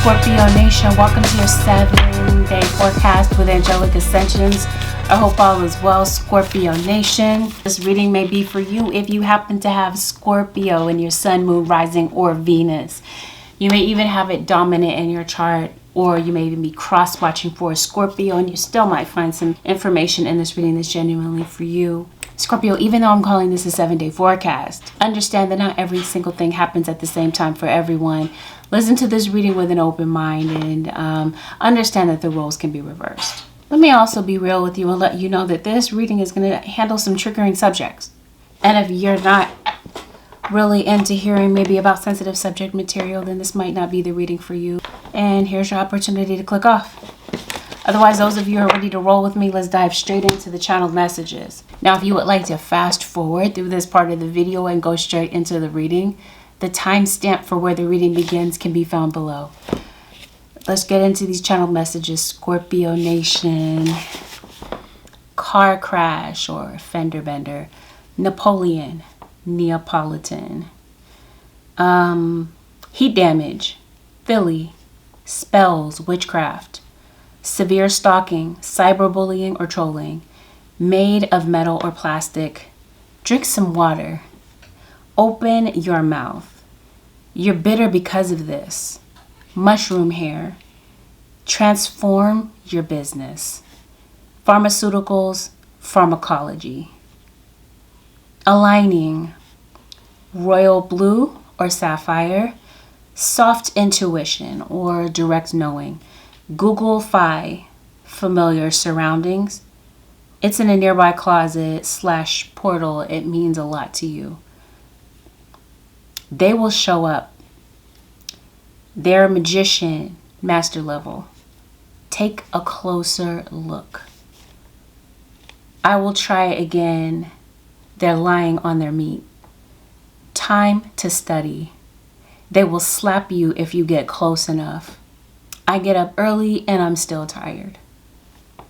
Scorpio Nation, welcome to your 7-day forecast with Angelic Ascensions. I hope all is well, Scorpio Nation. This reading may be for you if you happen to have Scorpio in your sun, moon, rising, or Venus. You may even have it dominant in your chart, or you may even be cross-watching for a Scorpio, and you still might find some information in this reading that's genuinely for you. Scorpio, even though I'm calling this a 7-day forecast, understand that not every single thing happens at the same time for everyone. Listen to this reading with an open mind and understand that the roles can be reversed. Let me also be real with you and let you know that this reading is going to handle some triggering subjects. And if you're not really into hearing maybe about sensitive subject material, then this might not be the reading for you. And here's your opportunity to click off. Otherwise, those of you who are ready to roll with me, let's dive straight into the channeled messages. Now, if you would like to fast forward through this part of the video and go straight into the reading, the timestamp for where the reading begins can be found below. Let's get into these channeled messages. Scorpio Nation, car crash or fender bender, Napoleon, Neapolitan, heat damage, Philly, spells, witchcraft, severe stalking, cyberbullying or trolling, made of metal or plastic, drink some water, open your mouth, you're bitter because of this, mushroom hair, transform your business, pharmaceuticals, pharmacology, aligning, royal blue or sapphire, soft intuition or direct knowing, Google Fi, familiar surroundings. It's in a nearby closet / portal. It means a lot to you. They will show up. They're a magician, master level. Take a closer look. I will try again. They're lying on their meat. Time to study. They will slap you if you get close enough. I get up early and I'm still tired.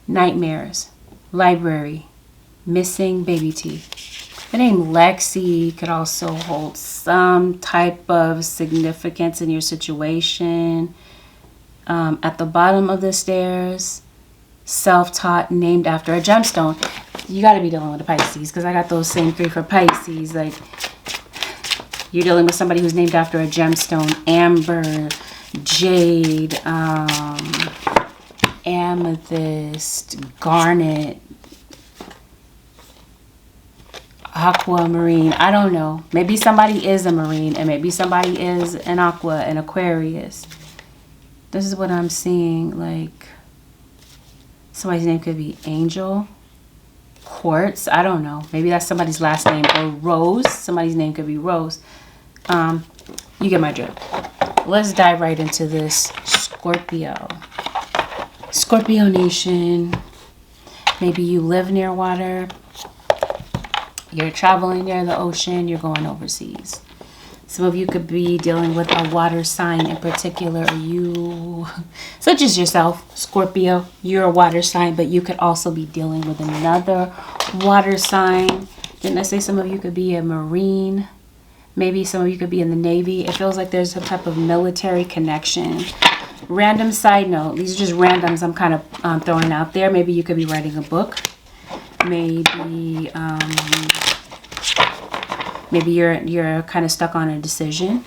Nightmares, library, missing baby teeth. The name Lexi could also hold some type of significance in your situation. At the bottom of the stairs, self-taught, named after a gemstone. You got to be dealing with the Pisces because I got those same 3 for Pisces. Like, you're dealing with somebody who's named after a gemstone, amber, jade, amethyst, garnet, aquamarine. I don't know. Maybe somebody is a marine and maybe somebody is an aqua, an Aquarius. This is what I'm seeing. Like, somebody's name could be Angel, Quartz. I don't know. Maybe that's somebody's last name. Or Rose. Somebody's name could be Rose. You get my drift. Let's dive right into this. Scorpio. Scorpio Nation. Maybe you live near water. You're traveling near the ocean. You're going overseas. Some of you could be dealing with a water sign in particular. Or you, such as yourself, Scorpio. You're a water sign, but you could also be dealing with another water sign. Didn't I say some of you could be a Marine? Maybe some of you could be in the Navy. It feels like there's some type of military connection. Random side note. These are just randoms I'm kind of throwing out there. Maybe you could be writing a book. Maybe you're kind of stuck on a decision.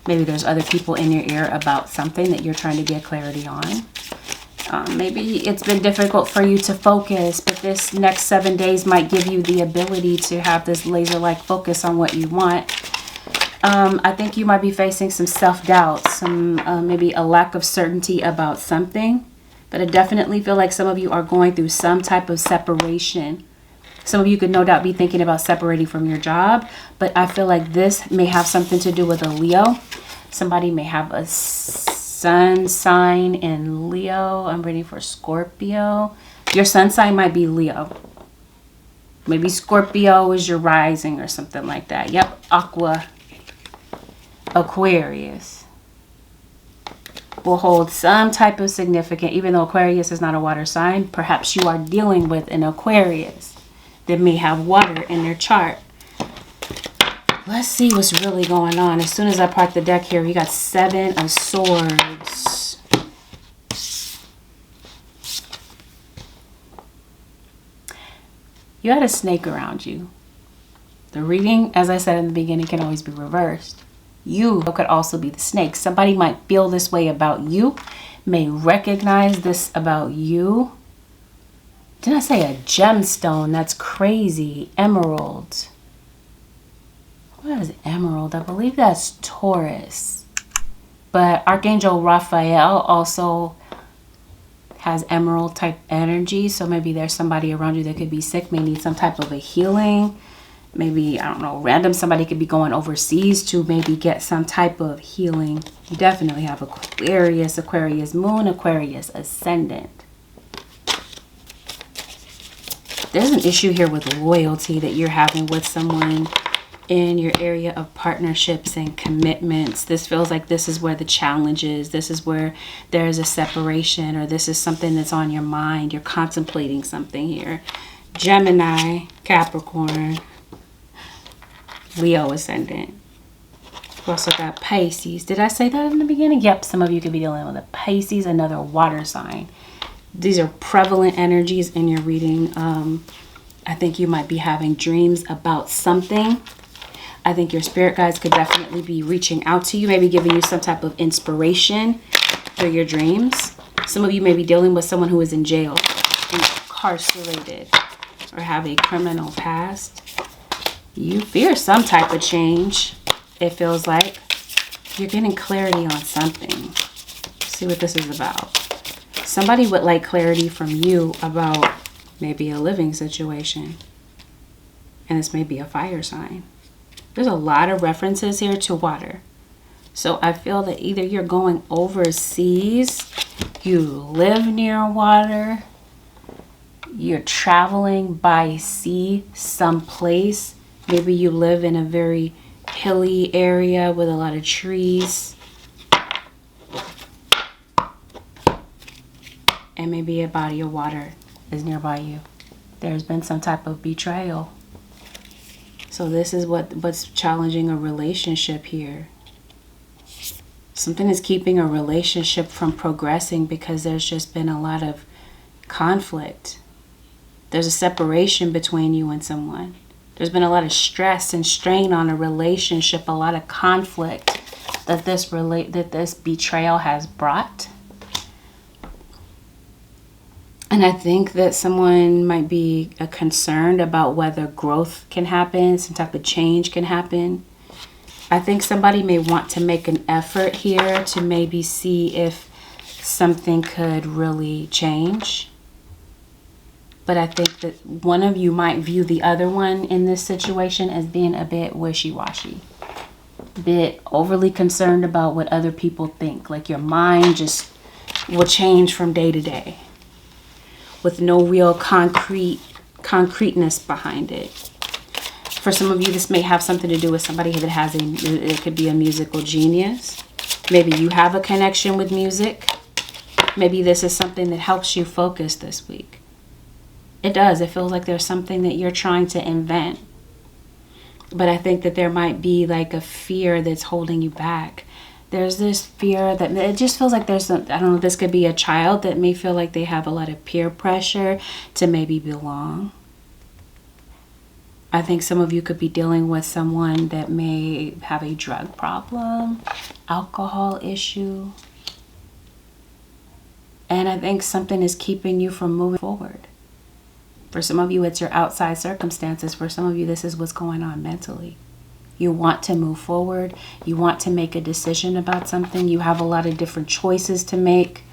Maybe there's other people in your ear about something that you're trying to get clarity on. Maybe it's been difficult for you to focus, but this next 7 days might give you the ability to have this laser-like focus on what you want. I think you might be facing some self-doubt, some maybe a lack of certainty about something. But I definitely feel like some of you are going through some type of separation. Some of you could no doubt be thinking about separating from your job. But I feel like this may have something to do with a Leo. Somebody may have a sun sign in Leo. I'm ready for Scorpio. Your sun sign might be Leo. Maybe Scorpio is your rising or something like that. Yep, Aqua. Aquarius will hold some type of significant, even though Aquarius is not a water sign, perhaps you are dealing with an Aquarius that may have water in their chart. Let's see what's really going on. As soon as I part the deck here, we got 7 of Swords. You had a snake around you. The reading, as I said in the beginning, can always be reversed. You could also be the snake. Somebody might feel this way about you, may recognize this about you. Did I say a gemstone? That's crazy. Emerald. What is emerald? I believe that's Taurus. But Archangel Raphael also has emerald type energy. So maybe there's somebody around you that could be sick, may need some type of a healing. Maybe, I don't know, random somebody could be going overseas to maybe get some type of healing. You definitely have Aquarius, Aquarius moon, Aquarius ascendant. There's an issue here with loyalty that you're having with someone in your area of partnerships and commitments. This feels like this is where the challenge is. This is where there's a separation, or this is something that's on your mind. You're contemplating something here. Gemini, Capricorn, Leo ascendant. We also got Pisces. Did I say that in the beginning? Yep, some of you could be dealing with a Pisces, another water sign. These are prevalent energies in your reading. I think you might be having dreams about something. I think your spirit guides could definitely be reaching out to you, maybe giving you some type of inspiration for your dreams. Some of you may be dealing with someone who is in jail, incarcerated, or have a criminal past. You fear some type of change. It feels like you're getting clarity on something. Let's see what this is about. Somebody would like clarity from you about maybe a living situation. And this may be a fire sign. There's a lot of references here to water. So I feel that either you're going overseas, you live near water, you're traveling by sea someplace. Maybe you live in a very hilly area with a lot of trees. And maybe a body of water is nearby you. There's been some type of betrayal. So this is what's challenging a relationship here. Something is keeping a relationship from progressing because there's just been a lot of conflict. There's a separation between you and someone. There's been a lot of stress and strain on a relationship, a lot of conflict that this betrayal has brought. And I think that someone might be concerned about whether growth can happen, some type of change can happen. I think somebody may want to make an effort here to maybe see if something could really change. But I think that one of you might view the other one in this situation as being a bit wishy-washy. A bit overly concerned about what other people think. Like your mind just will change from day to day, with no real concreteness behind it. For some of you, this may have something to do with somebody that has it could be a musical genius. Maybe you have a connection with music. Maybe this is something that helps you focus this week. It does. It feels like there's something that you're trying to invent. But I think that there might be like a fear that's holding you back. There's this fear that it just feels like there's some, I don't know, this could be a child that may feel like they have a lot of peer pressure to maybe belong. I think some of you could be dealing with someone that may have a drug problem, alcohol issue. And I think something is keeping you from moving forward. For some of you, it's your outside circumstances. For some of you, this is what's going on mentally. You want to move forward. You want to make a decision about something. You have a lot of different choices to make,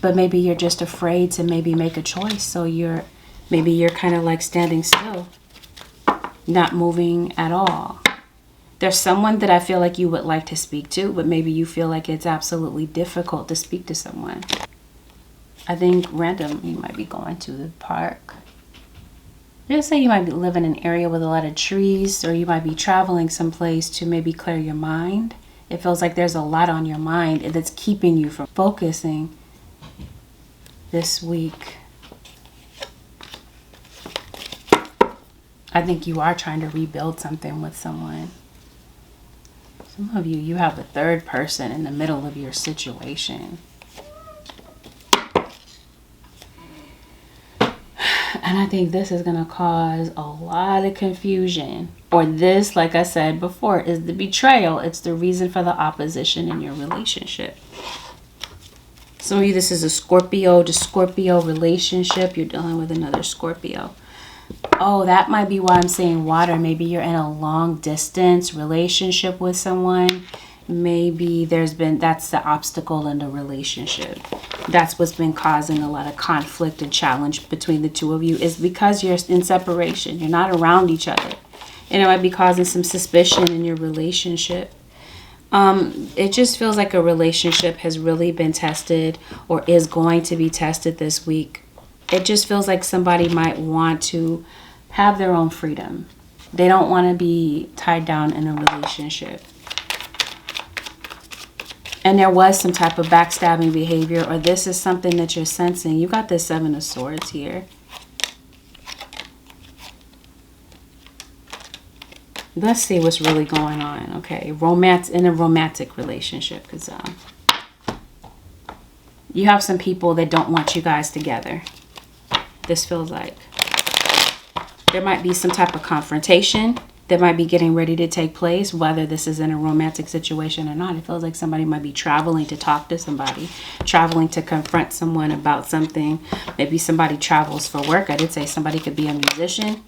but maybe you're just afraid to maybe make a choice. So maybe you're kind of like standing still, not moving at all. There's someone that I feel like you would like to speak to, but maybe you feel like it's absolutely difficult to speak to someone. I think random, you might be going to the park. Just say you might be living in an area with a lot of trees, or you might be traveling someplace to maybe clear your mind. It feels like there's a lot on your mind that's keeping you from focusing this week. I think you are trying to rebuild something with someone. Some of you, you have a third person in the middle of your situation. And And I think this is going to cause a lot of confusion. Or this, like I said before, is the betrayal. It's the reason for the opposition in your relationship. Some of you, this is a Scorpio to Scorpio relationship. You're dealing with another Scorpio. Oh, that might be why I'm saying water. Maybe you're in a long distance relationship with someone. Maybe that's the obstacle in the relationship. That's what's been causing a lot of conflict and challenge between the two of you, is because you're in separation. You're not around each other. And it might be causing some suspicion in your relationship. It just feels like a relationship has really been tested or is going to be tested this week. It just feels like somebody might want to have their own freedom. They don't want to be tied down in a relationship. And there was some type of backstabbing behavior, or this is something that you're sensing. You got the Seven of Swords here. Let's see what's really going on. Okay, romance in a romantic relationship, because you have some people that don't want you guys together. This feels like there might be some type of confrontation that might be getting ready to take place, whether this is in a romantic situation or not. It feels like somebody might be traveling to talk to somebody, traveling to confront someone about something. Maybe somebody travels for work. I did say somebody could be a musician.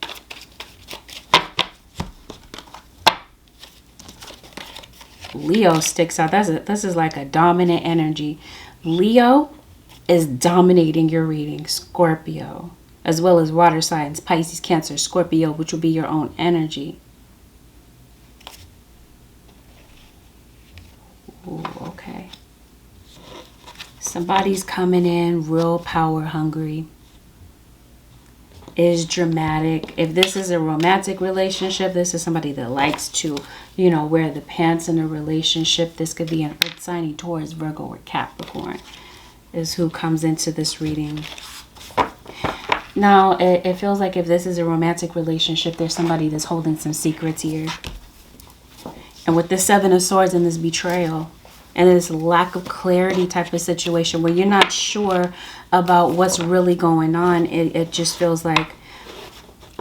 Leo sticks out. This is like a dominant energy. Leo is dominating your reading. Scorpio, as well as water signs, Pisces, Cancer, Scorpio, which will be your own energy. Ooh, okay. Somebody's coming in real power hungry. Is dramatic. If this is a romantic relationship, this is somebody that likes to, wear the pants in a relationship. This could be an earth sign, Taurus, Virgo, or Capricorn is who comes into this reading. Now, it feels like if this is a romantic relationship, there's somebody that's holding some secrets here. And with the Seven of Swords and this betrayal and this lack of clarity type of situation where you're not sure about what's really going on, it just feels like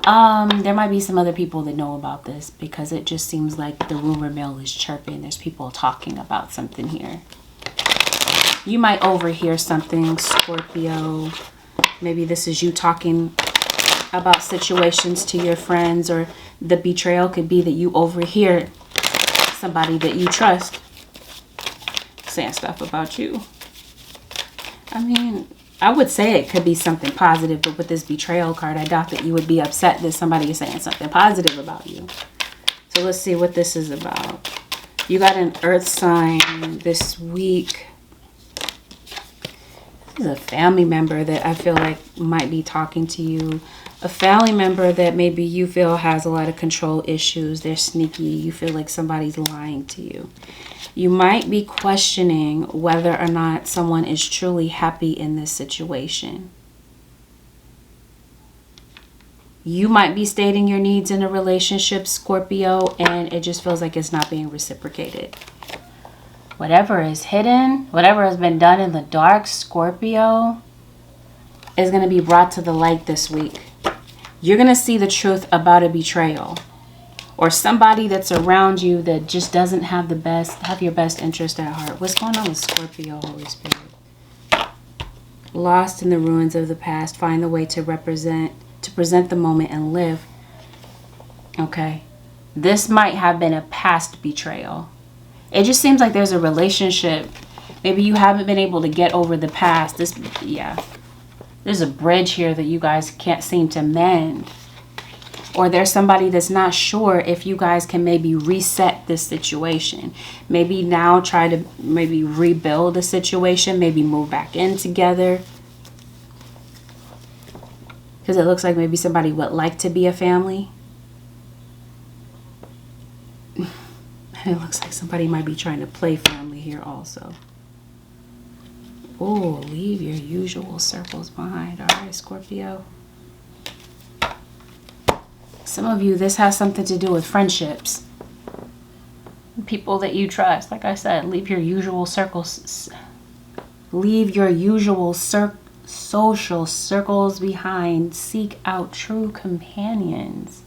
there might be some other people that know about this, because it just seems like the rumor mill is chirping. There's people talking about something here. You might overhear something, Scorpio. Maybe this is you talking about situations to your friends, or the betrayal could be that you overhear somebody that you trust saying stuff about you. I mean, I would say it could be something positive, but with this betrayal card, I doubt that you would be upset that somebody is saying something positive about you. So let's see what this is about. You got an earth sign this week. This is a family member that I feel like might be talking to you. A family member that maybe you feel has a lot of control issues. They're sneaky. You feel like somebody's lying to you. You might be questioning whether or not someone is truly happy in this situation. You might be stating your needs in a relationship, Scorpio, and it just feels like it's not being reciprocated. Whatever is hidden, whatever has been done in the dark, Scorpio, is going to be brought to the light this week. You're going to see the truth about a betrayal, or somebody that's around you that just doesn't have your best interest at heart. What's going on with Scorpio, Holy Spirit? Lost in the ruins of the past, find the way to present the moment and live. Okay. This might have been a past betrayal. It just seems like there's a relationship. Maybe you haven't been able to get over the past. There's a bridge here that you guys can't seem to mend. Or there's somebody that's not sure if you guys can maybe reset this situation. Maybe now try to maybe rebuild the situation. Maybe move back in together. Because it looks like maybe somebody would like to be a family. And it looks like somebody might be trying to play family here also. Oh, leave your usual circles behind. All right, Scorpio. Some of you, this has something to do with friendships. People that you trust. Like I said, leave your usual circles. Leave your usual social circles behind. Seek out true companions.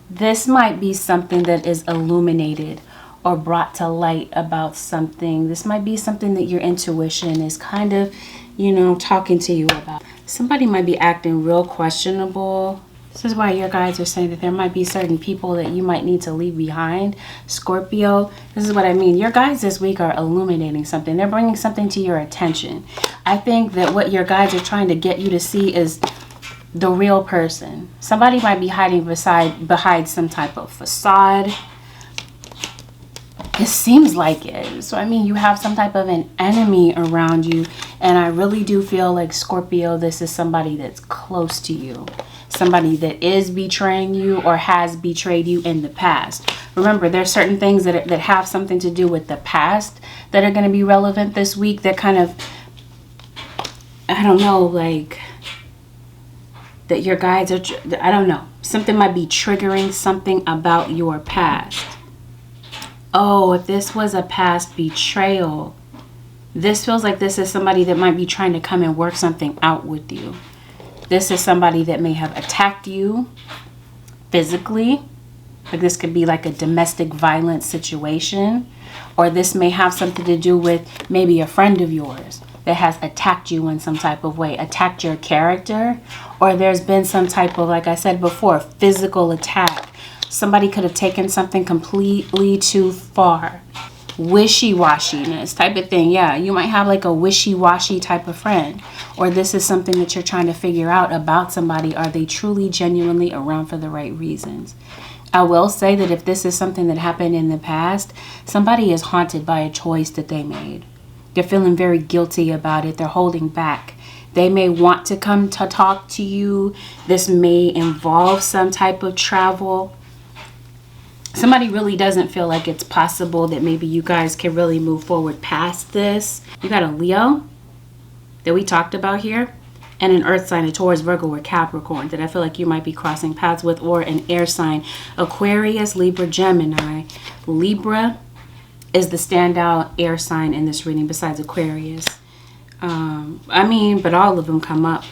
This might be something that is illuminated or brought to light about something. This might be something that your intuition is kind of, you know, talking to you about. Somebody might be acting real questionable. This is why your guides are saying that there might be certain people that you might need to leave behind. Scorpio, this is what I mean. Your guides this week are illuminating something. They're bringing something to your attention. I think that what your guides are trying to get you to see is the real person. Somebody might be hiding behind some type of facade. It seems like it. So, I mean, you have some type of an enemy around you. And I really do feel like, Scorpio, this is somebody that's close to you. Somebody that is betraying you or has betrayed you in the past. Remember, there's certain things that have something to do with the past that are going to be relevant this week. That kind of, I don't know, like, that your guides are, I don't know. Something might be triggering something about your past. Oh, if this was a past betrayal, this feels like this is somebody that might be trying to come and work something out with you. This is somebody that may have attacked you physically. Like, this could be like a domestic violence situation. Or this may have something to do with maybe a friend of yours that has attacked you in some type of way, attacked your character. Or there's been some type of, like I said before, physical attack. Somebody could have taken something completely too far. Wishy-washiness type of thing. Yeah, you might have like a wishy-washy type of friend. Or this is something that you're trying to figure out about somebody. Are they truly, genuinely around for the right reasons? I will say that if this is something that happened in the past, somebody is haunted by a choice that they made. They're feeling very guilty about it. They're holding back. They may want to come to talk to you. This may involve some type of travel. Somebody really doesn't feel like it's possible that maybe you guys can really move forward past this. You got a Leo that we talked about here, and an earth sign, a Taurus, Virgo, or Capricorn that I feel like you might be crossing paths with, or an air sign, Aquarius, Libra, Gemini. Libra is the standout air sign in this reading besides Aquarius. But all of them come up.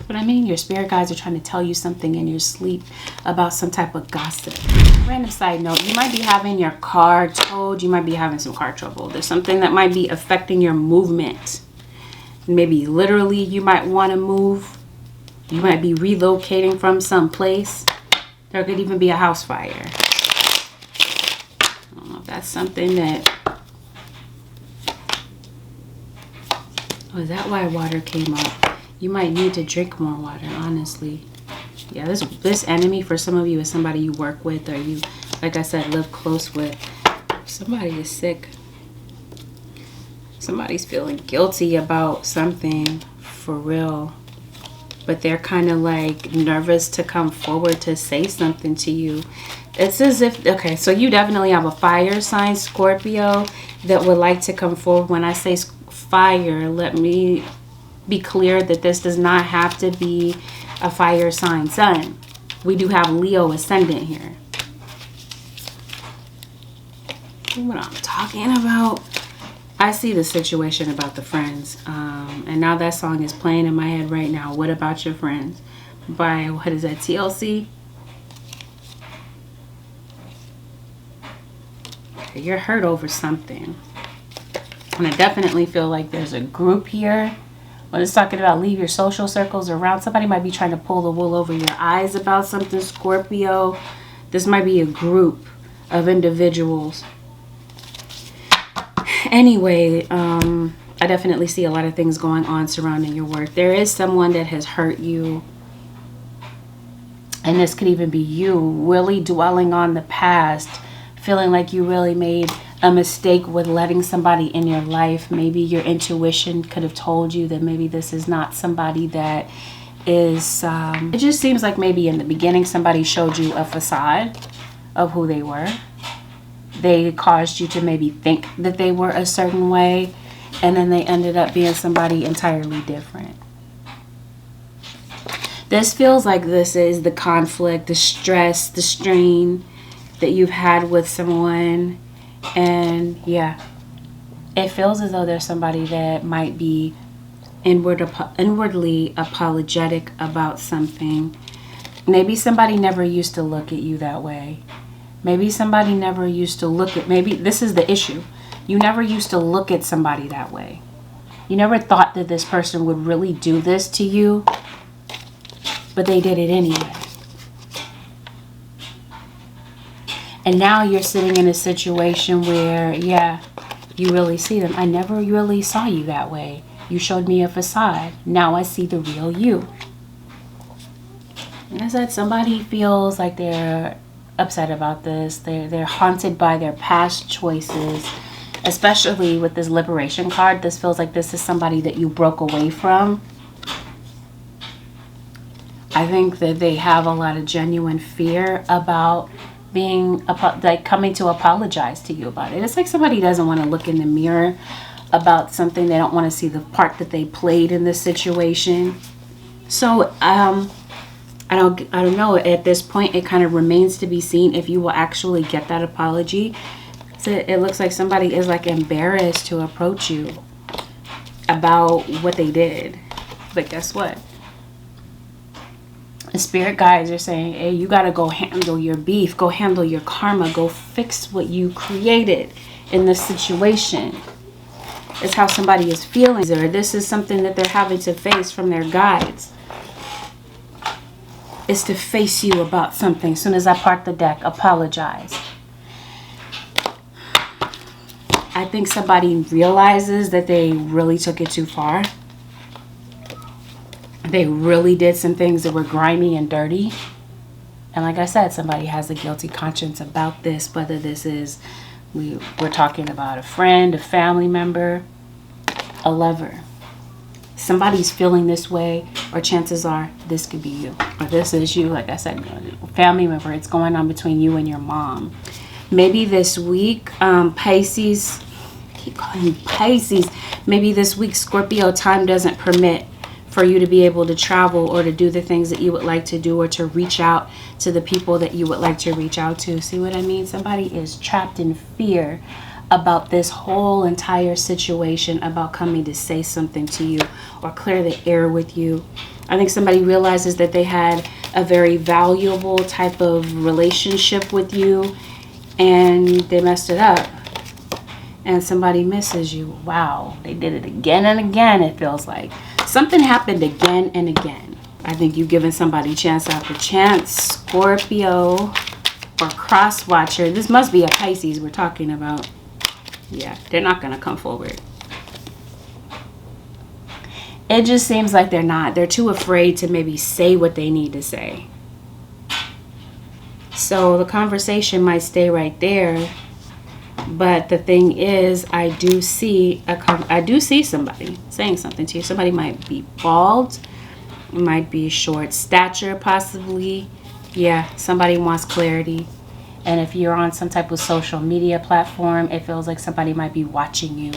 But I mean, your spirit guides are trying to tell you something in your sleep about some type of gossip. Random side note, you might be having your car towed. You might be having some car trouble. There's something that might be affecting your movement. Maybe literally you might want to move. You might be relocating from some place. There could even be a house fire. I don't know if that's something that... Oh, is that why water came up? You might need to drink more water, honestly. Yeah, this enemy for some of you is somebody you work with, or you, like I said, live close with. Somebody is sick. Somebody's feeling guilty about something for real. But they're kind of like nervous to come forward to say something to you. It's as if, okay, so you definitely have a fire sign, Scorpio, that would like to come forward. When I say fire, let me be clear that this does not have to be a fire sign sun. We do have Leo ascendant here. What I'm talking about. I see the situation about the friends. And now that song is playing in my head right now. What About Your Friends? By, what is that, TLC? You're hurt over something. And I definitely feel like there's a group here. When it's talking about leave your social circles around, somebody might be trying to pull the wool over your eyes about something, Scorpio. This might be a group of individuals. Anyway, I definitely see a lot of things going on surrounding your work. There is someone that has hurt you. And this could even be you really dwelling on the past, feeling like you really made a mistake with letting somebody in your life. Maybe your intuition could have told you that maybe this is not somebody that is, it just seems like maybe in the beginning somebody showed you a facade of who they were. They caused you to maybe think that they were a certain way, and then they ended up being somebody entirely different. This feels like this is the conflict, the stress, the strain that you've had with someone. And yeah, it feels as though there's somebody that might be inwardly apologetic about something. Maybe somebody never used to look at you that way. Maybe somebody never used to look at, maybe this is the issue. You never used to look at somebody that way. You never thought that this person would really do this to you, but they did it anyway. And now you're sitting in a situation where, yeah, you really see them. I never really saw you that way. You showed me a facade. Now I see the real you. And I said, somebody feels like they're upset about this. They're haunted by their past choices, especially with this liberation card. This feels like this is somebody that you broke away from. I think that they have a lot of genuine fear about being like coming to apologize to you about it. It's like somebody doesn't want to look in the mirror about something. They don't want to see the part that they played in this situation. So I don't know, at this point it kind of remains to be seen if you will actually get that apology. So it looks like somebody is like embarrassed to approach you about what they did. But guess what? The spirit guides are saying, hey, you got to go handle your beef, go handle your karma, go fix what you created in this situation. It's how somebody is feeling, or this is something that they're having to face from their guides. Is to face you about something. As soon as I part the deck, apologize. I think somebody realizes that they really took it too far. They really did some things that were grimy and dirty. And like I said, somebody has a guilty conscience about this, whether this is, we're talking about a friend, a family member, a lover. Somebody's feeling this way, or chances are this could be you. Or this is you, like I said, family member. It's going on between you and your mom. Maybe this week, Pisces, I keep calling you Pisces. Maybe this week, Scorpio, time doesn't permit for you to be able to travel or to do the things that you would like to do, or to reach out to the people that you would like to reach out to. See what I mean? Somebody is trapped in fear about this whole entire situation, about coming to say something to you or clear the air with you. I think somebody realizes that they had a very valuable type of relationship with you and they messed it up. And somebody misses you. Wow, they did it again and again, it feels like. Something happened again and again. I think you've given somebody chance after chance. Scorpio or cross watcher. This must be a Pisces we're talking about. Yeah, they're not going to come forward. It just seems like they're not. They're too afraid to maybe say what they need to say. So the conversation might stay right there. But the thing is, I do see somebody saying something to you. Somebody might be bald, might be short stature, possibly. Yeah, somebody wants clarity. And if you're on some type of social media platform, it feels like somebody might be watching you,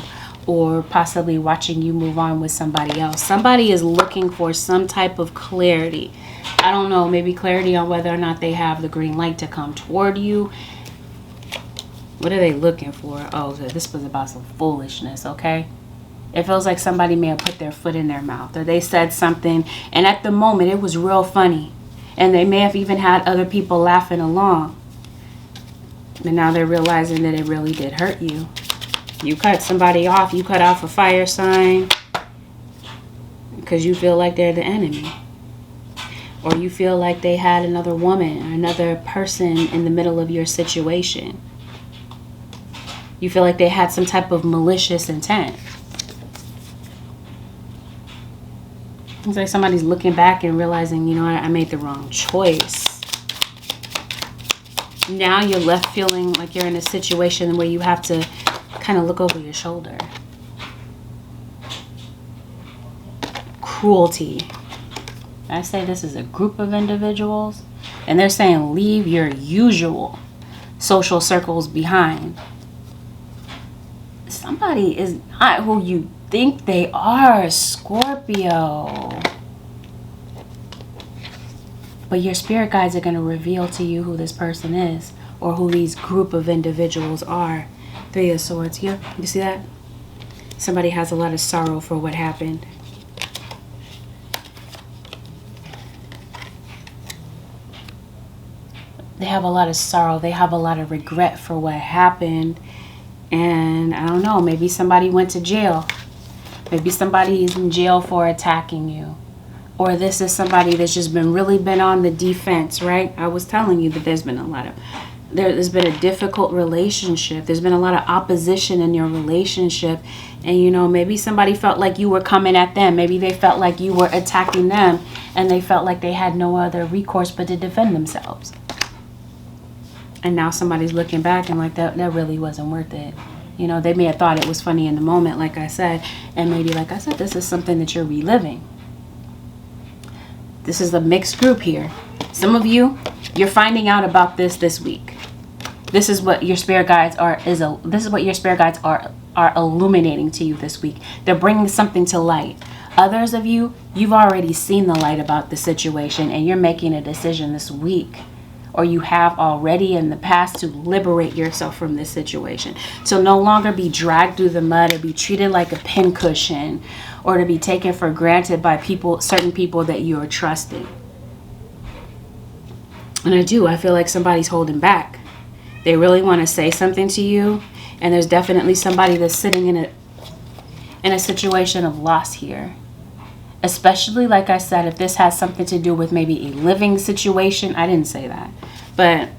or possibly watching you move on with somebody else. Somebody is looking for some type of clarity. I don't know, maybe clarity on whether or not they have the green light to come toward you. What are they looking for? Oh, this was about some foolishness, okay? It feels like somebody may have put their foot in their mouth, or they said something, and at the moment it was real funny. And they may have even had other people laughing along. And now they're realizing that it really did hurt you. You cut somebody off. You cut off a fire sign because you feel like they're the enemy. Or you feel like they had another woman or another person in the middle of your situation. You feel like they had some type of malicious intent. It's like somebody's looking back and realizing, you know, I made the wrong choice. Now you're left feeling like you're in a situation where you have to kind of look over your shoulder. Cruelty. I say this is a group of individuals, and they're saying leave your usual social circles behind. Somebody is not who you think they are, Scorpio. But your spirit guides are going to reveal to you who this person is, or who these group of individuals are. 3 of Swords here. You see that? Somebody has a lot of sorrow for what happened. They have a lot of sorrow. They have a lot of regret for what happened. And I don't know, maybe somebody went to jail. Maybe somebody is in jail for attacking you. Or this is somebody that's just really been on the defense, right? I was telling you that there's been there's been a difficult relationship. There's been a lot of opposition in your relationship. And, you know, maybe somebody felt like you were coming at them. Maybe they felt like you were attacking them. And they felt like they had no other recourse but to defend themselves. And now somebody's looking back and like, that really wasn't worth it. You know, they may have thought it was funny in the moment, like I said. And maybe, like I said, this is something that you're reliving. This is a mixed group here. Some of you, you're finding out about this week. This is what your spirit guides are illuminating to you this week. They're bringing something to light. Others of you, you've already seen the light about the situation and you're making a decision this week, or you have already in the past, to liberate yourself from this situation. To no longer be dragged through the mud or be treated like a pincushion, or to be taken for granted by certain people that you are trusting. And I feel like somebody's holding back. They really want to say something to you, and there's definitely somebody that's sitting in a situation of loss here. Especially, like I said, if this has something to do with maybe a living situation. I didn't say that, but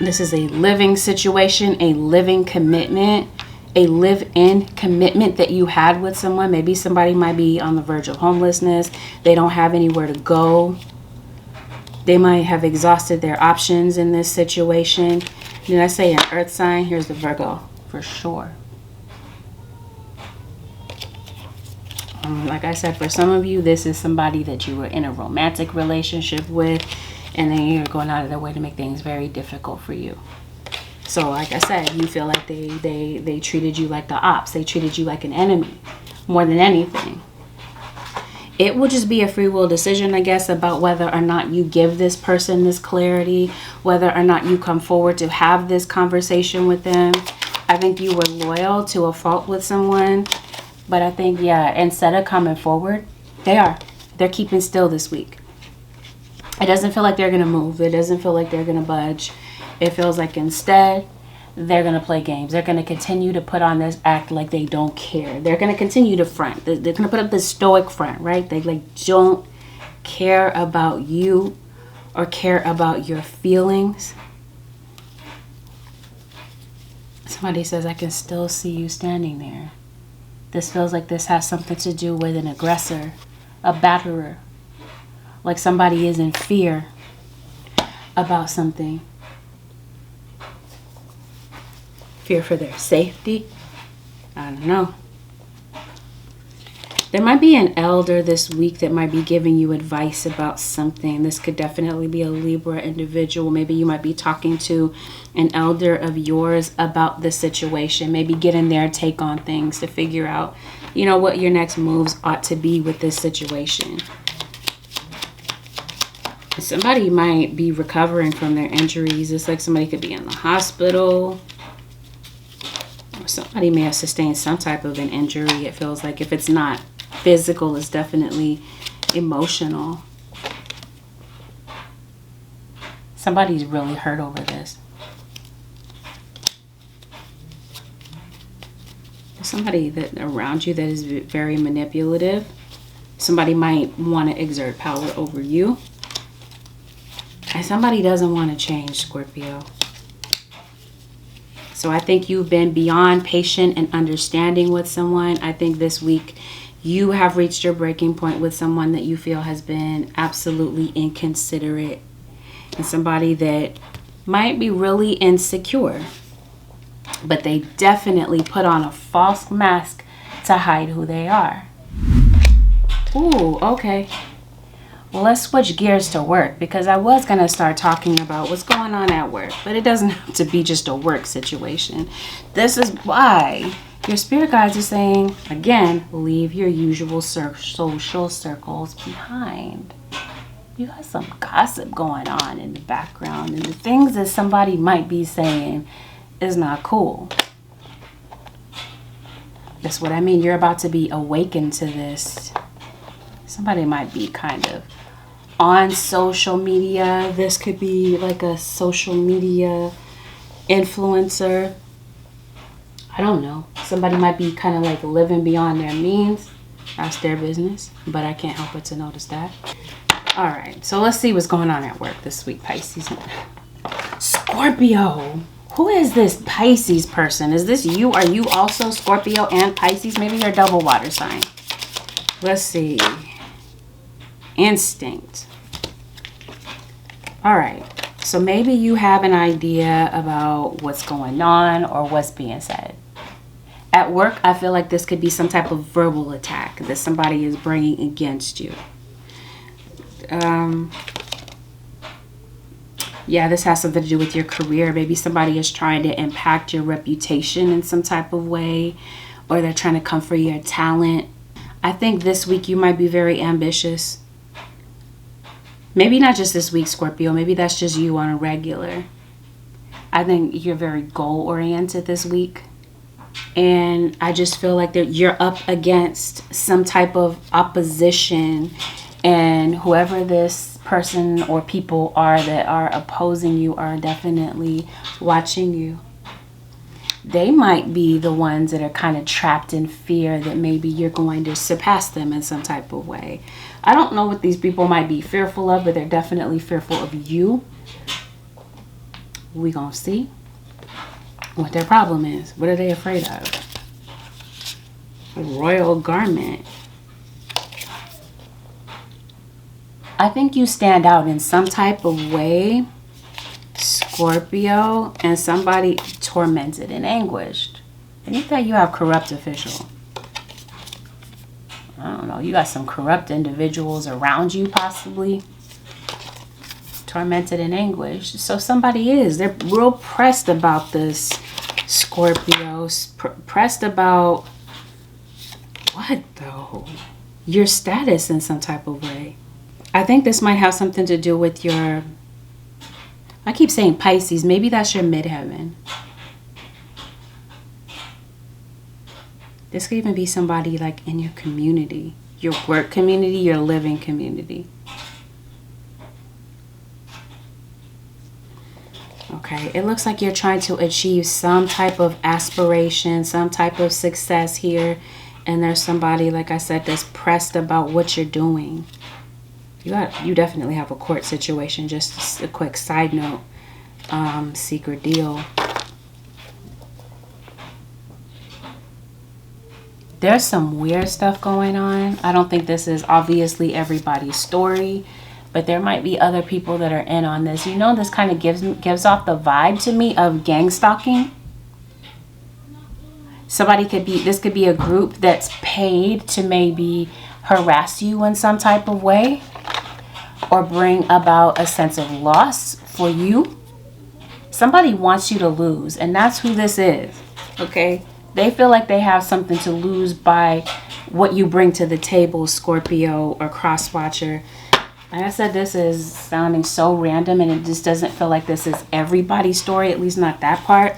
this is a living situation, a living commitment, a live-in commitment that you had with someone. Maybe somebody might be on the verge of homelessness. They don't have anywhere to go. They might have exhausted their options in this situation. Did I say an earth sign? Here's the Virgo for sure. Like I said, for some of you, this is somebody that you were in a romantic relationship with, and then you're going out of their way to make things very difficult for you. So like I said, you feel like they treated you like the ops. They treated you like an enemy more than anything. It will just be a free will decision, I guess, about whether or not you give this person this clarity, whether or not you come forward to have this conversation with them. I think you were loyal to a fault with someone. But I think, yeah, instead of coming forward, they're keeping still this week. It doesn't feel like they're going to move. It doesn't feel like they're going to budge. It feels like instead, they're going to play games. They're going to continue to put on this act like they don't care. They're going to continue to front. They're going to put up this stoic front, right? They don't care about you or care about your feelings. Somebody says, I can still see you standing there. This feels like this has something to do with an aggressor, a batterer. Like somebody is in fear about something. Fear for their safety. I don't know. There might be an elder this week that might be giving you advice about something. This could definitely be a Libra individual. Maybe you might be talking to an elder of yours about the situation. Maybe getting their take on things to figure out, you know, what your next moves ought to be with this situation. Somebody might be recovering from their injuries. It's like somebody could be in the hospital. Or somebody may have sustained some type of an injury. It feels like if it's not physical, it's definitely emotional. Somebody's really hurt over this. There's somebody that around you that is very manipulative. Somebody might want to exert power over you. And somebody doesn't want to change, Scorpio. So I think you've been beyond patient and understanding with someone. I think this week you have reached your breaking point with someone that you feel has been absolutely inconsiderate, and somebody that might be really insecure, but they definitely put on a false mask to hide who they are. Ooh, okay. Well, let's switch gears to work, because I was going to start talking about what's going on at work, but it doesn't have to be just a work situation. This is why your spirit guides are saying, again, leave your usual social circles behind. You got some gossip going on in the background, and the things that somebody might be saying is not cool. That's what I mean. You're about to be awakened to this. Somebody might be kind of on social media. This could be like a social media influencer. I don't know. Somebody might be kind of like living beyond their means. That's their business, but I can't help but to notice that. All right, so let's see what's going on at work this week, Pisces. Scorpio. Who is this Pisces person? Is this you? Are you also Scorpio and Pisces? Maybe you're a double water sign. Let's see. Instinct. All right. So maybe you have an idea about what's going on or what's being said. At work, I feel like this could be some type of verbal attack that somebody is bringing against you. Yeah, this has something to do with your career. Maybe somebody is trying to impact your reputation in some type of way, or they're trying to come for your talent. I think this week you might be very ambitious. Maybe not just this week, Scorpio. Maybe that's just you on a regular. I think you're very goal-oriented this week. And I just feel like that you're up against some type of opposition. And whoever this person or people are that are opposing you are definitely watching you. They might be the ones that are kind of trapped in fear that maybe you're going to surpass them in some type of way. I don't know what these people might be fearful of, but they're definitely fearful of you. We gonna see what their problem is. What are they afraid of? A royal garment. I think you stand out in some type of way, Scorpio, and somebody tormented and anguished. I think that you have corrupt official. I don't know. You got some corrupt individuals around you, possibly. Tormented and anguished. So somebody is. They're real pressed about this, Scorpio. Pressed about what, though? Your status in some type of way. I think this might have something to do with your, I keep saying Pisces, maybe that's your midheaven. This could even be somebody like in your community, your work community, your living community. Okay, it looks like you're trying to achieve some type of aspiration, some type of success here. And there's somebody, like I said, that's pressed about what you're doing. You definitely have a court situation. Just a quick side note. Secret deal. There's some weird stuff going on. I don't think this is obviously everybody's story, but there might be other people that are in on this. You know, this kind of gives off the vibe to me of gang stalking. This could be a group that's paid to maybe harass you in some type of way, or bring about a sense of loss for you. Somebody wants you to lose, and that's who this is, okay? They feel like they have something to lose by what you bring to the table, Scorpio or cross-watcher. Like I said, this is sounding so random, and it just doesn't feel like this is everybody's story, at least not that part.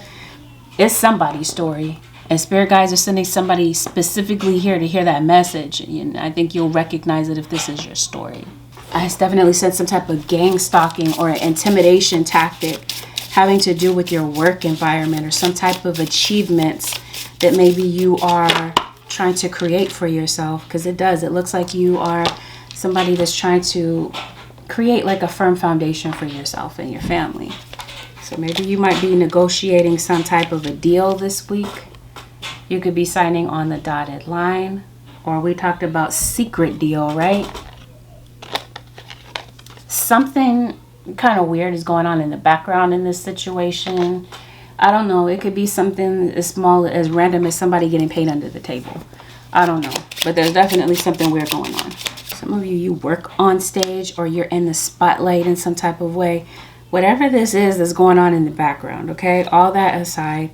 It's somebody's story. And spirit guides are sending somebody specifically here to hear that message. And I think you'll recognize it if this is your story. I definitely sense some type of gang stalking or an intimidation tactic having to do with your work environment or some type of achievements that maybe you are trying to create for yourself. Because it does. It looks like you are somebody that's trying to create like a firm foundation for yourself and your family. So maybe you might be negotiating some type of a deal this week. You could be signing on the dotted line. Or we talked about secret deal, right? Something kind of weird is going on in the background in this situation. I don't know. It could be something as small, as random as somebody getting paid under the table. I don't know. But there's definitely something weird going on. Some of you work on stage or you're in the spotlight in some type of way. Whatever this is that's going on in the background, okay? All that aside,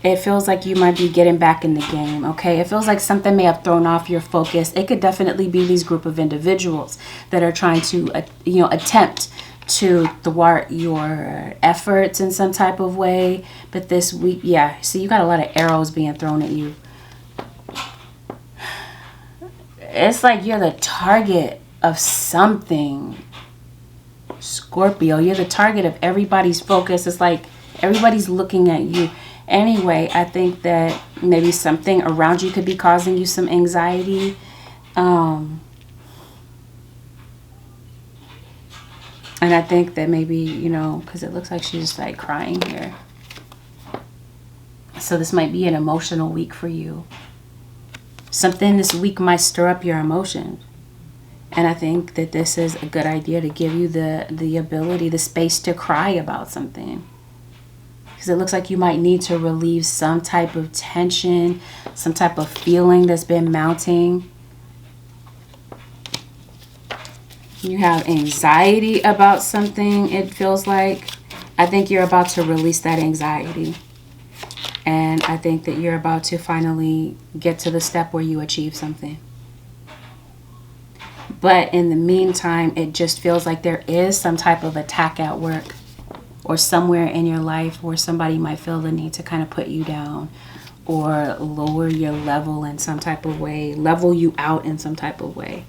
it feels like you might be getting back in the game, okay? It feels like something may have thrown off your focus. It could definitely be these group of individuals that are trying to, attempt to thwart your efforts in some type of way. But this week, yeah, see, you got a lot of arrows being thrown at you. It's like you're the target of something. Scorpio, you're the target of everybody's focus. It's like everybody's looking at you. Anyway, I think that maybe something around you could be causing you some anxiety. And I think that maybe, you know, because it looks like she's like crying here. So this might be an emotional week for you. Something this week might stir up your emotions. And I think that this is a good idea to give you the ability, the space to cry about something. Because it looks like you might need to relieve some type of tension, some type of feeling that's been mounting. You have anxiety about something, it feels like. I think you're about to release that anxiety. And I think that you're about to finally get to the step where you achieve something. But in the meantime, it just feels like there is some type of attack at work or somewhere in your life where somebody might feel the need to kind of put you down or lower your level in some type of way, level you out in some type of way.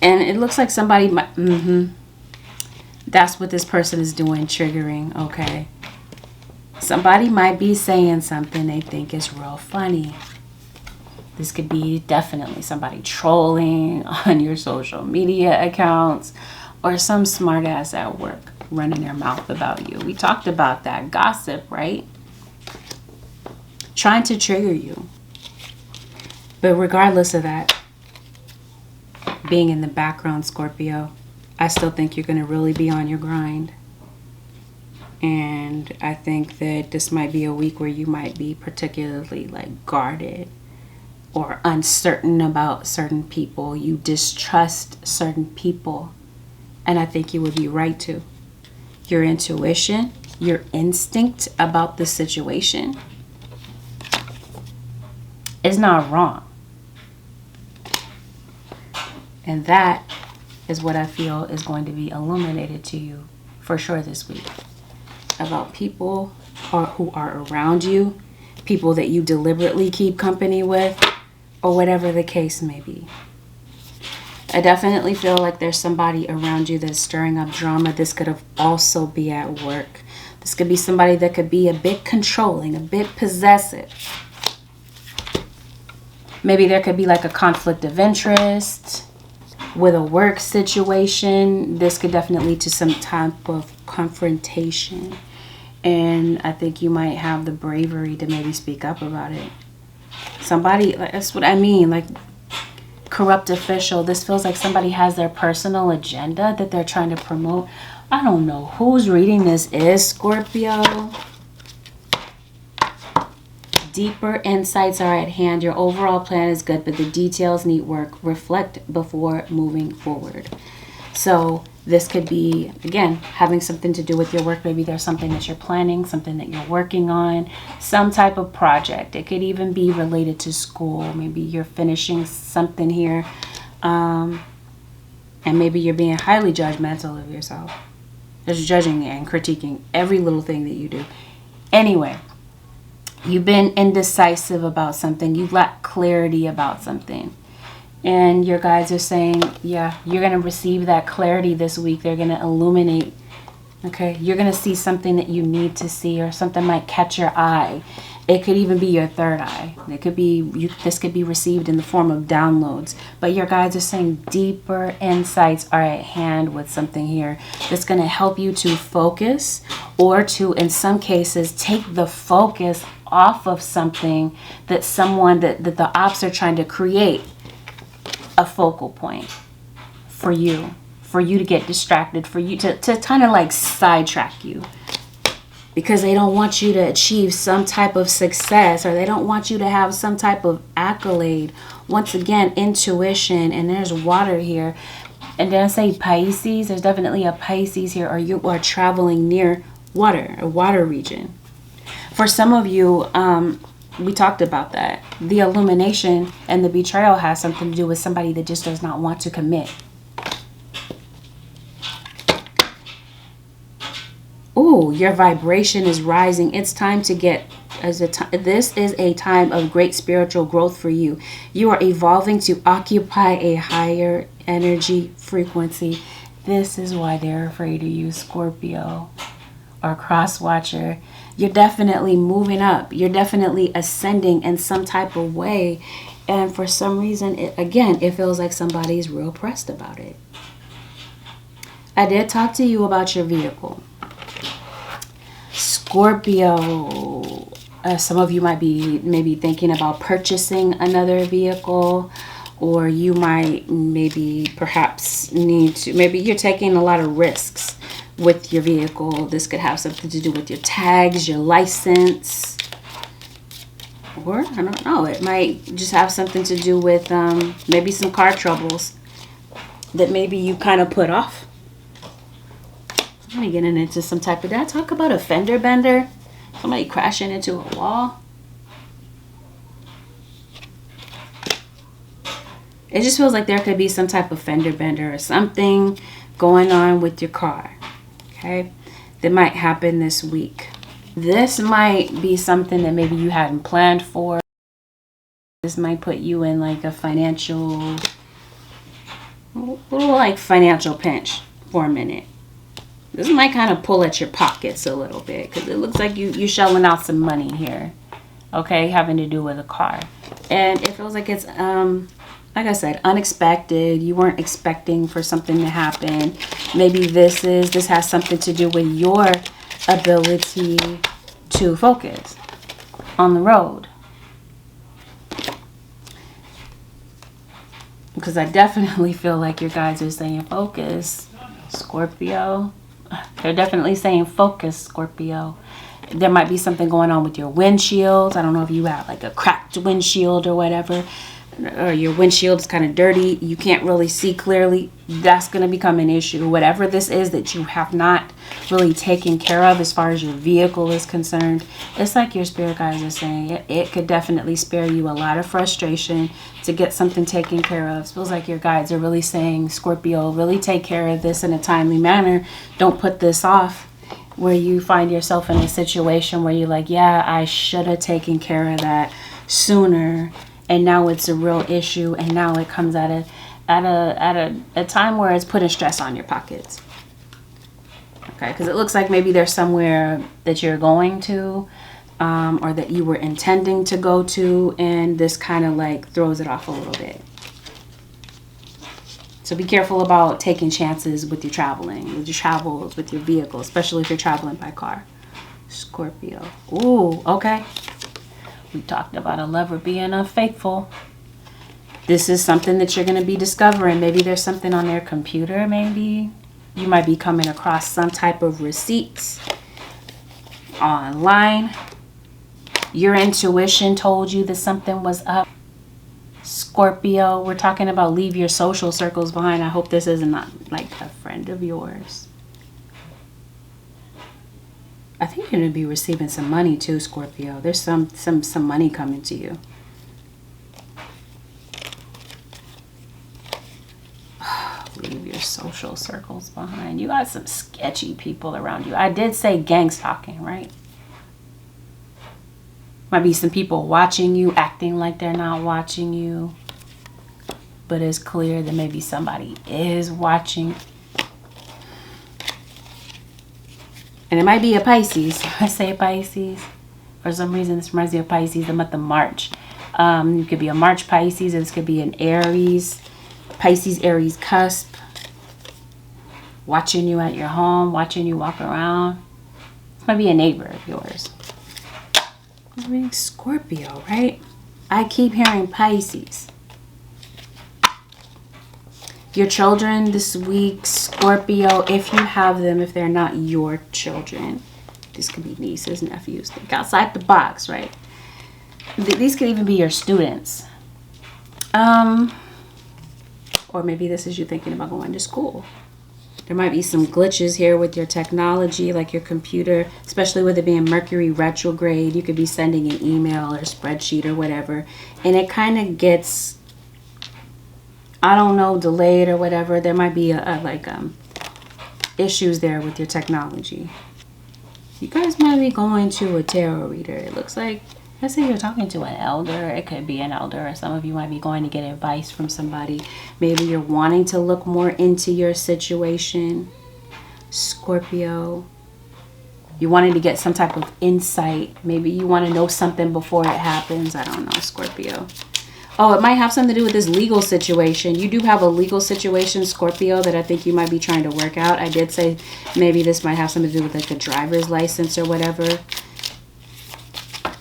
And it looks like somebody might, that's what this person is doing, triggering, okay? Somebody might be saying something they think is real funny. This could be definitely somebody trolling on your social media accounts or some smartass at work running their mouth about you. We talked about that. Gossip, right? Trying to trigger you. But regardless of that, being in the background, Scorpio, I still think you're going to really be on your grind. And I think that this might be a week where you might be particularly like guarded or uncertain about certain people. You distrust certain people. And I think you would be right to. Your intuition, your instinct about the situation is not wrong. And that is what I feel is going to be illuminated to you for sure this week. About people who are around you, people that you deliberately keep company with, or whatever the case may be. I definitely feel like there's somebody around you that's stirring up drama. This could also be at work. This could be somebody that could be a bit controlling, a bit possessive. Maybe there could be like a conflict of interest with a work situation. This could definitely lead to some type of confrontation. And I think you might have the bravery to maybe speak up about it. Somebody, that's what I mean, like corrupt official. This feels like somebody has their personal agenda that they're trying to promote. I don't know whose reading this is, Scorpio. Deeper insights are at hand. Your overall plan is good, but the details need work. Reflect before moving forward. So this could be, again, having something to do with your work. Maybe there's something that you're planning, something that you're working on, some type of project. It could even be related to school. Maybe you're finishing something here. And maybe you're being highly judgmental of yourself. Just judging and critiquing every little thing that you do. Anyway, you've been indecisive about something. You lack clarity about something. And your guides are saying, yeah, you're going to receive that clarity this week. They're going to illuminate. Okay, you're going to see something that you need to see, or something might catch your eye. It could even be your third eye. It could be this could be received in the form of downloads. But your guides are saying deeper insights are at hand with something here that's going to help you to focus, or to, in some cases, take the focus off of something that the ops are trying to create a focal point for you to get distracted, for you to kind of like sidetrack you, because they don't want you to achieve some type of success, or they don't want you to have some type of accolade. Once again, intuition, and there's water here. And then I say Pisces, there's definitely a Pisces here, or you are traveling near water, a water region. For some of you, we talked about that. The illumination and the betrayal has something to do with somebody that just does not want to commit. Ooh, your vibration is rising. It's time to get, this is a time of great spiritual growth for you. You are evolving to occupy a higher energy frequency. this is why they're afraid of you, Scorpio or cross watcher. You're definitely moving up. You're definitely ascending in some type of way. And for some reason, it feels like somebody's real pressed about it. I did talk to you about your vehicle. Scorpio, some of you might be maybe thinking about purchasing another vehicle, or you might perhaps need to, maybe you're taking a lot of risks with your vehicle. This could have something to do with your tags, your license, or I don't know, it might just have something to do with maybe some car troubles that maybe you kind of put off. I'm getting into some type of, did I talk about a fender bender? Somebody crashing into a wall? It just feels like there could be some type of fender bender or something going on with your car. Okay? That might happen this week. This might be something that maybe you hadn't planned for. This might put you in like a financial pinch for a minute. This might kind of pull at your pockets a little bit because it looks like you shelling out some money here. Okay, having to do with a car. And it feels like it's, like I said, unexpected. You weren't expecting for something to happen. Maybe this has something to do with your ability to focus on the road. Because I definitely feel like your guides are saying focus, Scorpio. They're definitely saying focus, Scorpio. There might be something going on with your windshield. I don't know if you have like a cracked windshield or whatever, or your windshield is kind of dirty. You can't really see clearly. That's going to become an issue. Whatever this is that you have not really taken care of as far as your vehicle is concerned, it's like your spirit guides are saying it could definitely spare you a lot of frustration to get something taken care of. It feels like your guides are really saying, Scorpio, really take care of this in a timely manner. Don't put this off, where you find yourself in a situation where you're like, yeah, I should have taken care of that sooner, and now it's a real issue, and now it comes at a time where it's putting stress on your pockets. Okay, because it looks like maybe there's somewhere that you're going to, or that you were intending to go to, and this kind of like throws it off a little bit. So be careful about taking chances with your traveling, with your travels, with your vehicle, especially if you're traveling by car. Scorpio. Ooh, okay. We talked about a lover being unfaithful. This is something that you're going to be discovering. Maybe there's something on their computer, maybe. You might be coming across some type of receipts online. Your intuition told you that something was up. Scorpio, we're talking about leave your social circles behind. I hope this isn't not like a friend of yours. I think you're going to be receiving some money too, Scorpio. There's some money coming to you. Leave your social circles behind. You got some sketchy people around you. I did say gang stalking, right? Might be some people watching you, acting like they're not watching you. But it's clear that maybe somebody is watching. And it might be a Pisces. I say Pisces. For some reason, this reminds me of Pisces, the month of March. It could be a March Pisces. This could be an Aries. Pisces, Aries cusp. Watching you at your home. Watching you walk around. This might be a neighbor of yours. I mean, Scorpio, right? I keep hearing Pisces. Your children this week, Scorpio, if you have them, if they're not your children. This could be nieces, nephews. Think outside the box, right? These could even be your students. Or maybe this is you thinking about going to school. There might be some glitches here with your technology, like your computer, especially with it being Mercury retrograde. You could be sending an email or spreadsheet or whatever, and it kind of gets, I don't know, delayed or whatever. There might be issues there with your technology. You guys might be going to a tarot reader. It looks like Let's say you're talking to an elder. It could be an elder, or some of you might be going to get advice from somebody. Maybe you're wanting to look more into your situation, Scorpio. You wanted to get some type of insight. Maybe you want to know something before it happens. I don't know, Scorpio. Oh, it might have something to do with this legal situation. You do have a legal situation, Scorpio, that I think you might be trying to work out. I did say maybe this might have something to do with like a driver's license or whatever.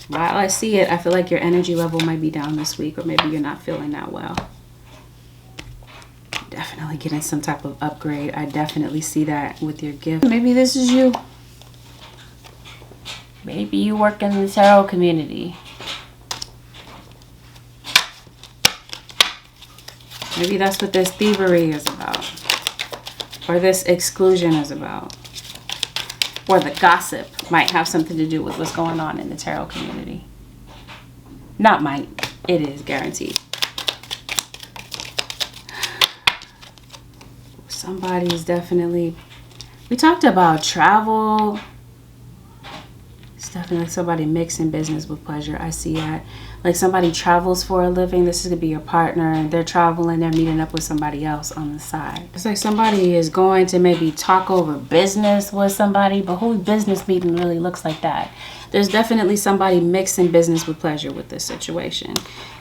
While I see it, I feel like your energy level might be down this week, or maybe you're not feeling that well. Definitely getting some type of upgrade. I definitely see that with your gift. Maybe this is you. Maybe you work in the tarot community. Maybe that's what this thievery is about. Or this exclusion is about. Or the gossip might have something to do with what's going on in the tarot community. Not might. It is guaranteed. Somebody's definitely... We talked about travel. It's definitely somebody mixing business with pleasure. I see that. Like somebody travels for a living. This is going to be your partner. And they're traveling. They're meeting up with somebody else on the side. It's like somebody is going to maybe talk over business with somebody. But whose business meeting really looks like that? There's definitely somebody mixing business with pleasure with this situation.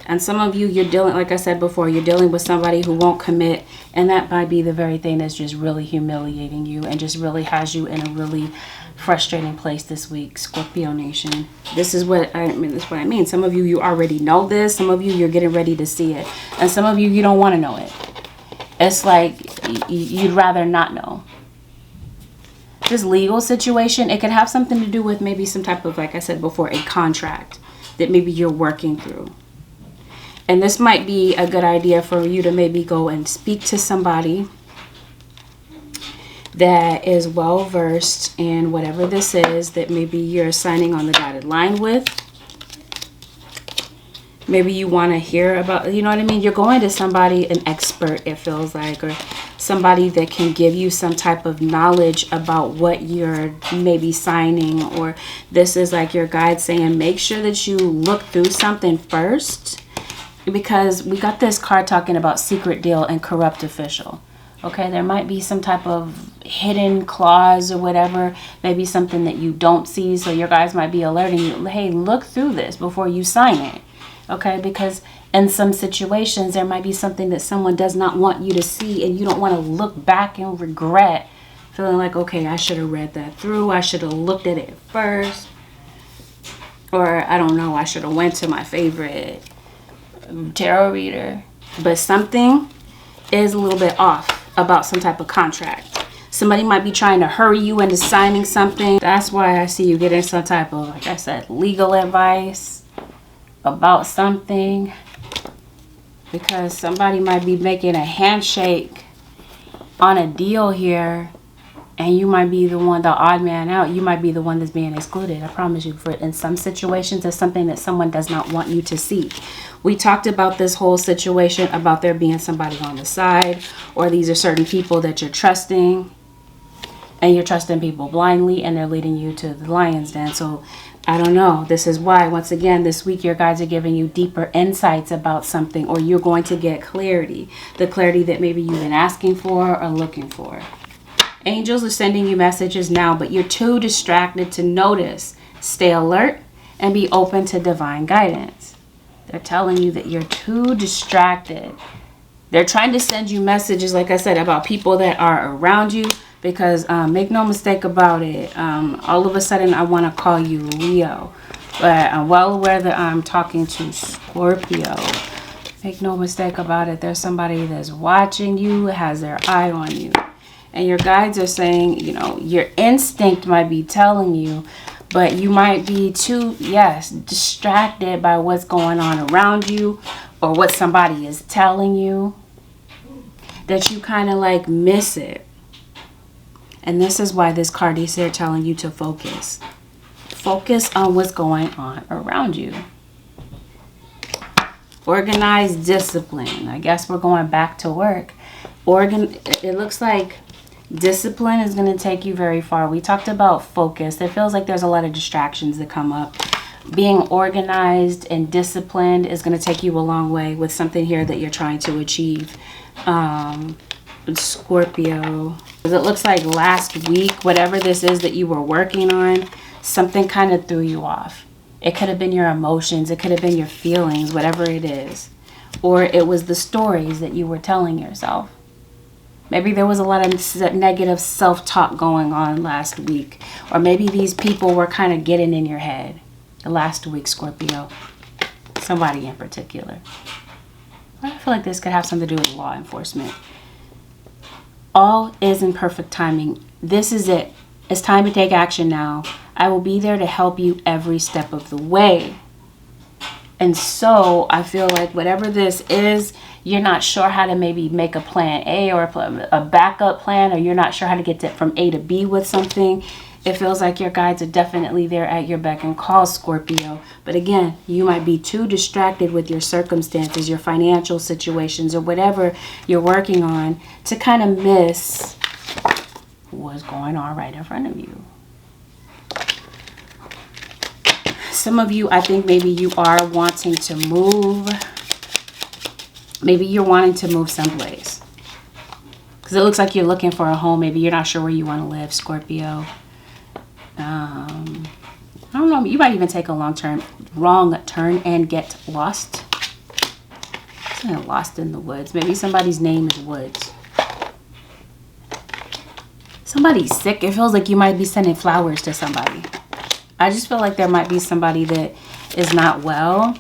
And some of you, you're dealing, like I said before, you're dealing with somebody who won't commit. And that might be the very thing that's just really humiliating you and just really has you in a really frustrating place this week, Scorpio Nation. This is what I mean. This is what I mean. Some of you, you already know this. Some of you, you're getting ready to see it. And some of you, you don't want to know it. It's like you'd rather not know. This legal situation, it could have something to do with maybe some type of, like I said before, a contract that maybe you're working through. And this might be a good idea for you to maybe go and speak to somebody that is well versed in whatever this is that maybe you're signing on the dotted line with. Maybe you want to hear about, you know what I mean? You're going to somebody, an expert, it feels like, or somebody that can give you some type of knowledge about what you're maybe signing. Or this is like your guide saying, make sure that you look through something first, because we got this card talking about secret deal and corrupt official. Okay, there might be some type of hidden clause or whatever, maybe something that you don't see. So your guys might be alerting you, hey, look through this before you sign it. Okay, because in some situations, there might be something that someone does not want you to see, and you don't want to look back and regret feeling like, okay, I should have read that through. I should have looked at it first. Or I don't know, I should have went to my favorite tarot reader. But something is a little bit off about some type of contract. Somebody might be trying to hurry you into signing something. That's why I see you getting some type of, like I said, legal advice about something. Because somebody might be making a handshake on a deal here, and you might be the one, the odd man out. You might be the one that's being excluded. I promise you. For in some situations, it's something that someone does not want you to see. We talked about this whole situation about there being somebody on the side, or these are certain people that you're trusting, and you're trusting people blindly, and they're leading you to the lion's den. So I don't know. This is why, once again, this week your guides are giving you deeper insights about something, or you're going to get clarity. The clarity that maybe you've been asking for or looking for. Angels are sending you messages now, but you're too distracted to notice. Stay alert and be open to divine guidance. They're telling you that you're too distracted. They're trying to send you messages, like I said, about people that are around you. Because make no mistake about it, all of a sudden I want to call you Leo. But I'm well aware that I'm talking to Scorpio. Make no mistake about it, there's somebody that's watching you, has their eye on you. And your guides are saying, you know, your instinct might be telling you, but you might be too, yes, distracted by what's going on around you or what somebody is telling you, that you kind of like miss it. And this is why this card is here telling you to focus. Focus on what's going on around you. Organized discipline. I guess we're going back to work. It looks like discipline is going to take you very far. We talked about focus. It feels like there's a lot of distractions that come up. Being organized and disciplined is going to take you a long way with something here that you're trying to achieve. Scorpio, because it looks like last week, whatever this is that you were working on, something kind of threw you off. It could have been your emotions, it could have been your feelings, whatever it is. Or it was the stories that you were telling yourself. Maybe there was a lot of negative self-talk going on last week. Or maybe these people were kind of getting in your head last week, Scorpio. Somebody in particular. I feel like this could have something to do with law enforcement. All is in perfect timing. This is it. It's time to take action now. I will be there to help you every step of the way. And so I feel like whatever this is, you're not sure how to maybe make a plan A or a backup plan, or you're not sure how to get from A to B with something. It feels like your guides are definitely there at your beck and call, Scorpio. But again, you might be too distracted with your circumstances, your financial situations, or whatever you're working on to kind of miss what's going on right in front of you. Some of you, I think maybe you are wanting to move. Maybe you're wanting to move someplace. Because it looks like you're looking for a home. Maybe you're not sure where you want to live, Scorpio. I don't know. You might even take a wrong turn and get lost. Lost in the woods. Maybe somebody's name is Woods. Somebody's sick. It feels like you might be sending flowers to somebody. I just feel like there might be somebody that is not well.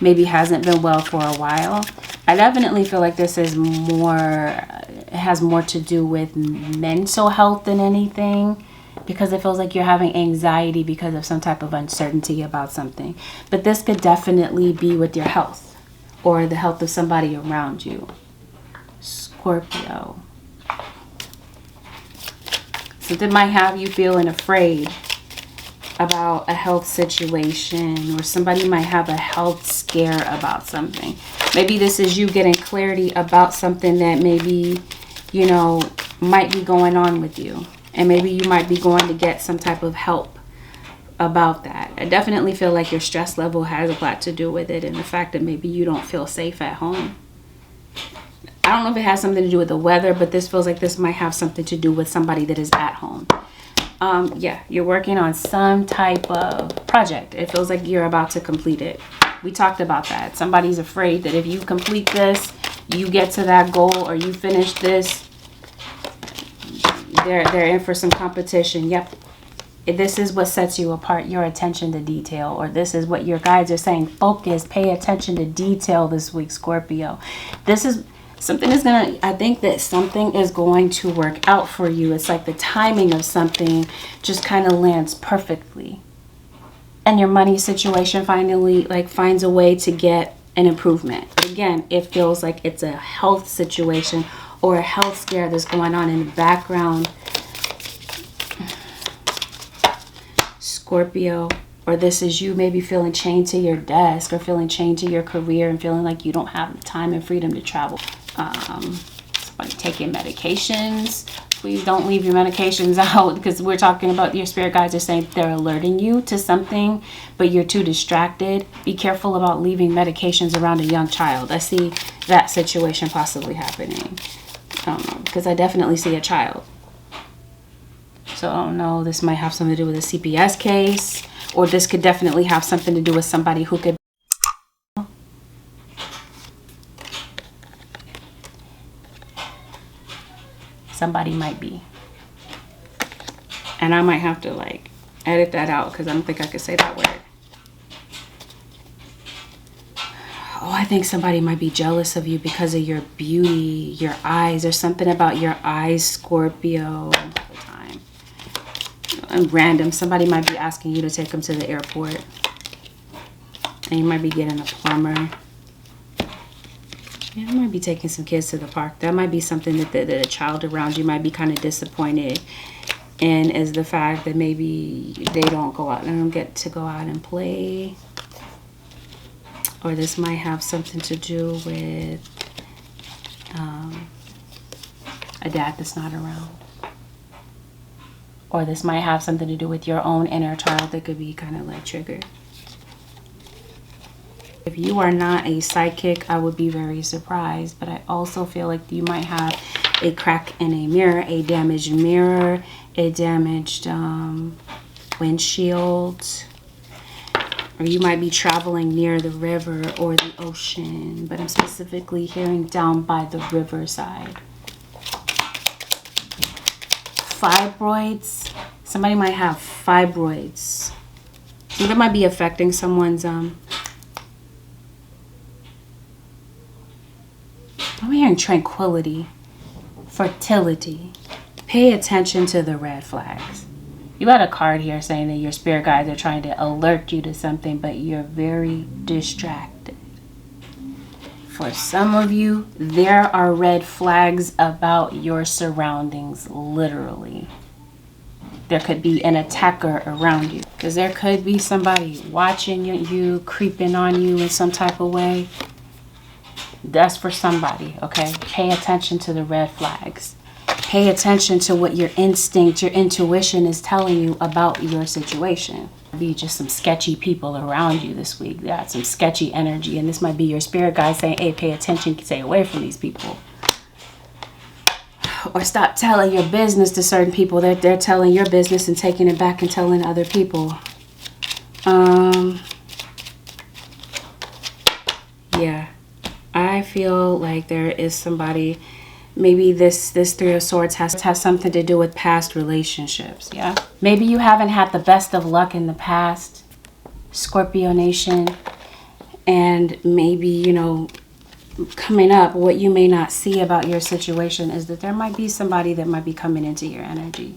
Maybe hasn't been well for a while. I definitely feel like this is it has more to do with mental health than anything. Because it feels like you're having anxiety because of some type of uncertainty about something. But this could definitely be with your health or the health of somebody around you. Scorpio. Something might have you feeling afraid about a health situation, or somebody might have a health scare about something. Maybe this is you getting clarity about something that maybe, might be going on with you. And maybe you might be going to get some type of help about that. I definitely feel like your stress level has a lot to do with it, and the fact that maybe you don't feel safe at home. I don't know if it has something to do with the weather, but this feels like this might have something to do with somebody that is at home. Yeah, you're working on some type of project. It feels like you're about to complete it. We talked about that. Somebody's afraid that if you complete this, you get to that goal, or you finish this, they're in for some competition. Yep. This is what sets you apart, your attention to detail, or this is what your guides are saying. Focus, pay attention to detail this week, Scorpio. This is something is going to, I think that something is going to work out for you. It's like the timing of something just kind of lands perfectly. And your money situation finally finds a way to get an improvement. Again, it feels like it's a health situation or a health scare that's going on in the background, Scorpio. Or this is you maybe feeling chained to your desk, or feeling chained to your career, and feeling like you don't have the time and freedom to travel. Somebody taking medications. Please don't leave your medications out, because we're talking about your spirit guides are saying they're alerting you to something, but you're too distracted. Be careful about leaving medications around a young child. I see that situation possibly happening. I don't know, because I definitely see a child. So I don't know, this might have something to do with a CPS case, or this could definitely have something to do with somebody who could. Somebody might be. And I might have to edit that out, because I don't think I could say that word. Oh, I think somebody might be jealous of you because of your beauty, your eyes. There's something about your eyes, Scorpio. And random, somebody might be asking you to take them to the airport, and you might be getting a plumber. Yeah, I might be taking some kids to the park. That might be something that a child around you might be kind of disappointed in, is the fact that maybe they don't get to go out and play. Or this might have something to do with a dad that's not around. Or this might have something to do with your own inner child that could be kind of triggered. If you are not a psychic, I would be very surprised, but I also feel like you might have a crack in a mirror, a damaged mirror, a damaged windshield, or you might be traveling near the river or the ocean, but I'm specifically hearing down by the riverside. Fibroids. Somebody might have fibroids. So that might be affecting someone's I'm hearing tranquility, fertility. Pay attention to the red flags. You got a card here saying that your spirit guides are trying to alert you to something, but you're very distracted. For some of you, there are red flags about your surroundings, literally. There could be an attacker around you, because there could be somebody watching you, creeping on you in some type of way. That's for somebody, okay? Pay attention to the red flags. Pay attention to what your instinct, your intuition is telling you about your situation. Be just some sketchy people around you this week. They got some sketchy energy, and this might be your spirit guide saying, hey, pay attention, stay away from these people. Or stop telling your business to certain people. They're telling your business and taking it back and telling other people. Yeah. I feel like there is somebody, maybe this Three of Swords has something to do with past relationships, yeah? Maybe you haven't had the best of luck in the past, Scorpio Nation, and maybe, you know, coming up, what you may not see about your situation is that there might be somebody that might be coming into your energy.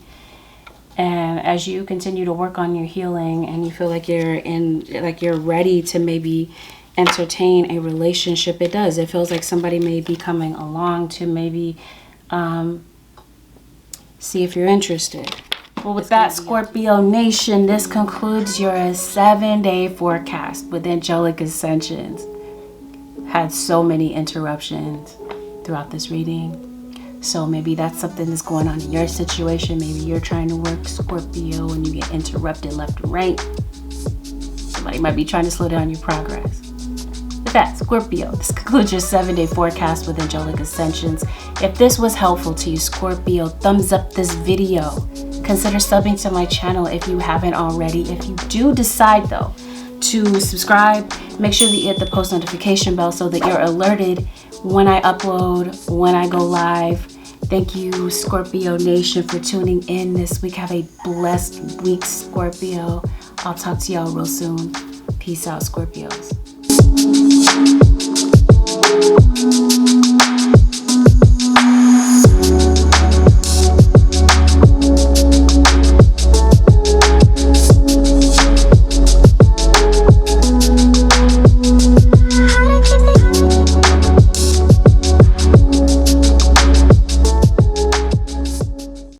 And as you continue to work on your healing and you feel like you're ready to maybe entertain a relationship, it feels like somebody may be coming along to maybe see if you're interested. Well, with that, Scorpio Nation, this concludes your 7-day forecast with Angelic Ascensions. Had so many interruptions throughout this reading, so maybe that's something that's going on in your situation. Maybe you're trying to work Scorpio and you get interrupted left and right. Somebody might be trying to slow down your progress. With that, Scorpio, this concludes your 7-day forecast with Angelic Ascensions. If this was helpful to you, Scorpio, thumbs up this video. Consider subbing to my channel if you haven't already. If you do decide, though, to subscribe, make sure that you hit the post notification bell so that you're alerted when I upload, when I go live. Thank you, Scorpio Nation, for tuning in this week. Have a blessed week, Scorpio. I'll talk to y'all real soon. Peace out, Scorpios.